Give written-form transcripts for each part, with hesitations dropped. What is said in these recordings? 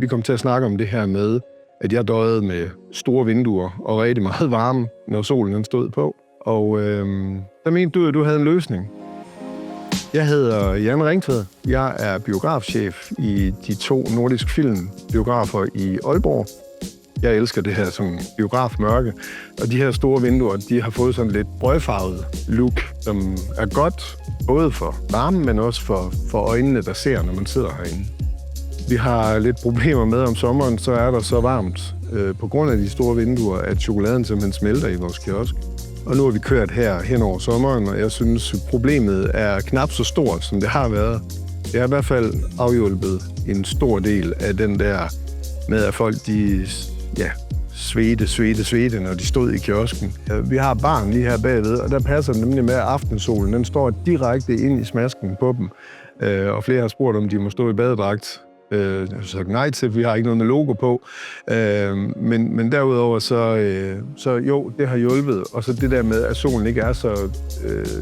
Vi kom til at snakke om det her med, at jeg døjede med store vinduer og rigtig meget varme, når solen den stod på. Og der mente du, at du havde en løsning. Jeg hedder Jan Ringtved. Jeg er biografchef i de 2 nordiske filmbiografer i Aalborg. Jeg elsker det her sådan biografmørke, og de her store vinduer, de har fået sådan lidt brødfarvet look, som er godt både for varmen, men også for øjnene, der ser, når man sidder herinde. Vi har lidt problemer med om sommeren, så er der så varmt på grund af de store vinduer, at chokoladen simpelthen smelter i vores kiosk. Og nu har vi kørt her hen over sommeren, og jeg synes, problemet er knap så stort, som det har været. Det har i hvert fald afhjulpet en stor del af den der med, at folk de svedte, når de stod i kiosken. Vi har barn lige her bagved, og der passer det nemlig med, at aftensolen den står direkte ind i smasken på dem. Og flere har spurgt, om de må stå i badedragt. Jeg har sagt nej til, vi har ikke noget med logo på. Men derudover, så jo, det har hjulpet. Og så det der med, at solen ikke er så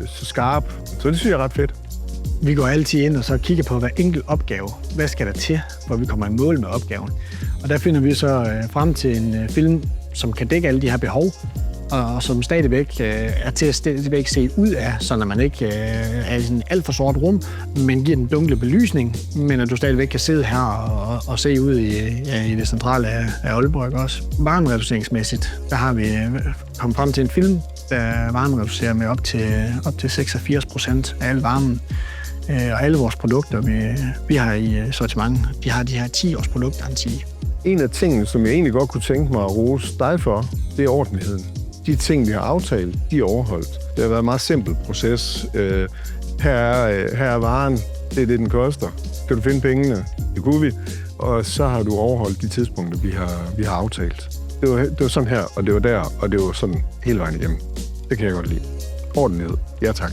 skarp. Så det synes jeg er ret fedt. Vi går altid ind og så kigger på hver enkelt opgave. Hvad skal der til, for vi kommer i mål med opgaven? Og der finder vi så frem til en film, som kan dække alle de her behov, og som stadigvæk er til at stadigvæk se ud af, så når man ikke er i en alt for sort rum, men giver den dunkle belysning, men at du stadigvæk kan sidde her og se ud i det centrale af Aalborg også. Varmereduceringsmæssigt, der har vi kommet frem til en film, der varmereducerer med op til 86% af al varmen. Og alle vores produkter, vi har i sortiment, de har de her 10 års produktgaranti. En af tingene, som jeg egentlig godt kunne tænke mig at rose dig for, det er ordentligheden. De ting, vi har aftalt, de er overholdt. Det har været en meget simpel proces. Her er varen, det er det, den koster. Kan du finde pengene? Det kunne vi. Og så har du overholdt de tidspunkter, vi har aftalt. Det var sådan her, og det var der, og det var sådan hele vejen igennem. Det kan jeg godt lide. Ordentlighed. Ja, tak.